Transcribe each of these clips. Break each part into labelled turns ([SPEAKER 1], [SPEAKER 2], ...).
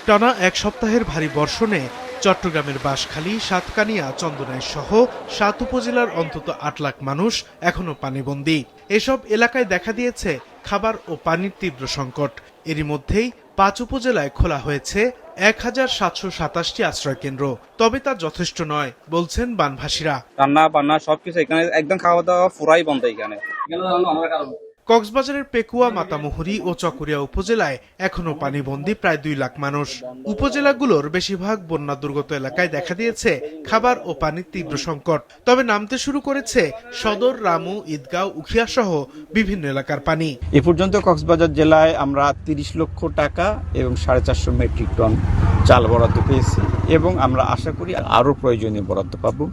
[SPEAKER 1] টানা এক সপ্তাহের ভারী বর্ষণে চট্টগ্রামের বাঁশখালী, সাতকানিয়া, চন্দনাইশ সহ ৭ উপজেলার অন্তত ৮ লাখ মানুষ এখনো পানিবন্দী। এসব এলাকায় দেখা দিয়েছে খাবার ও পানির তীব্র সংকট। এরই মধ্যেই ৫ উপজেলায় খোলা হয়েছে ১,৭২৭টি আশ্রয়কেন্দ্র। তবে তা যথেষ্ট নয় বলছেন বানভাসীরা।
[SPEAKER 2] রান্না বান্না সবকিছু এখানে একদম খাওয়া দাওয়া পুরাই বন্ধ এখানে।
[SPEAKER 1] কক্সবাজারের পেকুয়া, মাতামুহুরী ও চকরিয়া উপজেলায় এখনো পানিবন্দী প্রায় ২ লাখ মানুষ। উপজেলাগুলোর বেশিরভাগ বন্যা দুর্গত এলাকায় দেখা দিয়েছে খাবার ও পানির তীব্র সংকট। তবে নামতে শুরু করেছে সদর, রামু, ঈদগাঁও, উখিয়া সহ বিভিন্ন এলাকার পানি।
[SPEAKER 3] এ পর্যন্ত কক্সবাজার জেলায় আমরা ৩০ লক্ষ টাকা এবং 450 মেট্রিক টন চাল বরাদ্দ পেয়েছি এবং আমরা আশা করি আরও প্রয়োজনীয় বরাদ্দ পাবো।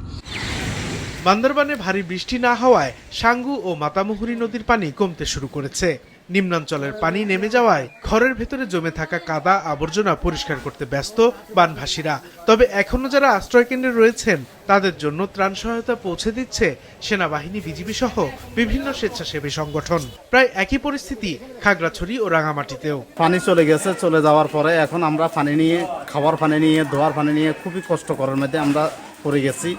[SPEAKER 1] বান্দরবানে ভারী বৃষ্টি না হওয়ায় সাঙ্গু ও মাতামুহুরী নদীর পানি কমতে শুরু করেছে। নিম্নাঞ্চলের পানি নেমে যাওয়ায় ঘরের ভেতরে জমে থাকা কাদা আবর্জনা পরিষ্কার করতে ব্যস্ত বানভাসীরা। তবে এখনো যারা আশ্রয়কেন্দ্রে রয়েছেন তাদের জন্য ত্রাণ সহায়তা পৌঁছে দিচ্ছে সেনাবাহিনী, বিজিবি সহ বিভিন্ন স্বেচ্ছাসেবী সংগঠন। প্রায় একই পরিস্থিতি খাগড়াছড়ি ও রাঙামাটিতেও।
[SPEAKER 4] পানি চলে গেছে, চলে যাওয়ার পরে এখন আমরা পানি নিয়ে, খাবার পানি নিয়ে, ধোয়ার পানি নিয়ে খুবই কষ্ট করার মধ্যে আমরা পড়ে গেছি।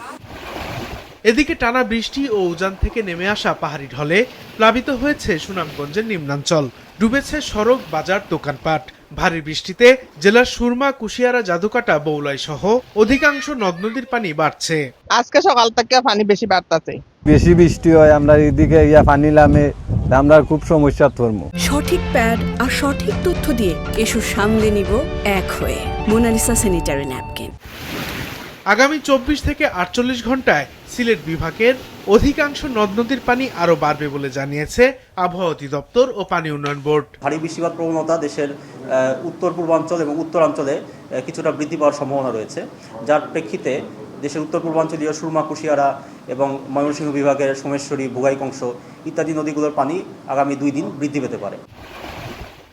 [SPEAKER 1] এদিকে টানা বৃষ্টি ও উজান থেকে নেমে আসা পাহাড়ি ঢলে প্লাবিত হয়েছে সুনামগঞ্জের নিম্নাঞ্চল। ডুবেছে সড়ক, বাজার, দোকানপাট। ভারী বৃষ্টিতে জেলার সুরমা, কুশিয়ারা, জাদুকাটা, বৌলাই সহ অধিকাংশ নদ নদীর পানি বাড়ছে।
[SPEAKER 5] আজকে সকাল থেকে পানি বেশি বাড়তেছে।
[SPEAKER 6] বেশি বৃষ্টি হয় আমরা এদিকে পানি নামে, আমরা খুব সমস্যা পড়ব।
[SPEAKER 7] সঠিক প্যাড আর সঠিক তথ্য দিয়ে এসব সামলে নিব এক হয়ে। Monalisa sanitary napkin.
[SPEAKER 1] আগামী ২৪ থেকে ৪৮ ঘন্টায় সিলেট বিভাগের অধিকাংশ নদ নদীর পানি আরও বাড়বে বলে জানিয়েছে আবহাওয়া অধিদপ্তর ও পানি উন্নয়ন বোর্ড।
[SPEAKER 8] ভারী বৃষ্টিপাত প্রবণতা দেশের উত্তর পূর্বাঞ্চল এবং উত্তরাঞ্চলে কিছুটা বৃদ্ধি পাওয়ার সম্ভাবনা রয়েছে, যার প্রেক্ষিতে দেশের উত্তর পূর্বাঞ্চলীয় সুরমা, কুশিয়ারা এবং ময়মনসিংহ বিভাগের সোমেশ্বরী, ভোগাইকংস ইত্যাদি নদীগুলোর পানি আগামী 2 দিন বৃদ্ধি পেতে পারে।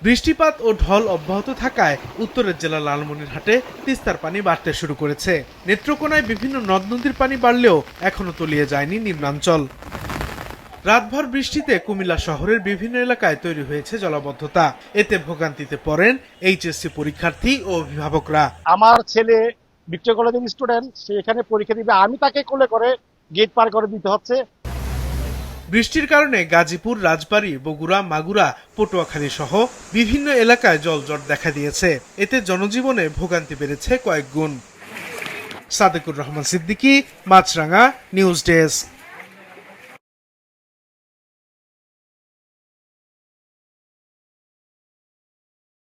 [SPEAKER 1] বৃষ্টিপাত ও ঢল অব্যাহত থাকায় উত্তরের জেলা লালমনিরহাটে তিস্তার পানি বাড়তে শুরু করেছে। নেত্রকোনায় বিভিন্ন নদ নদীর পানি বাড়লেও এখনো তলিয়ে যায়নি নিম্নাঞ্চল। রাতভর বৃষ্টিতে কুমিল্লা শহরের বিভিন্ন এলাকায় তৈরি হয়েছে জলাবদ্ধতা। এতে ভোগান্তিতে পড়েন এইচএসসি পরীক্ষার্থী ও অভিভাবকরা।
[SPEAKER 9] আমার ছেলে ভিক্টোরিয়া কলেজের স্টুডেন্ট, সে এখানে পরীক্ষা দিবে, আমি তাকে কোলে করে গেট পার করে দিতে হচ্ছে।
[SPEAKER 1] বৃষ্টির কারণে গাজীপুর, রাজবাড়ী, বগুড়া, মাগুরা, পটুয়াখালী সহ বিভিন্ন এলাকায় জলজট দেখা দিয়েছে। এতে জনজীবনে ভোগান্তি বেড়েছে কয়েক গুণ। সাদেকুর রহমান সিদ্দিকী, মাছরাঙা, নিউজ ডেস্ক।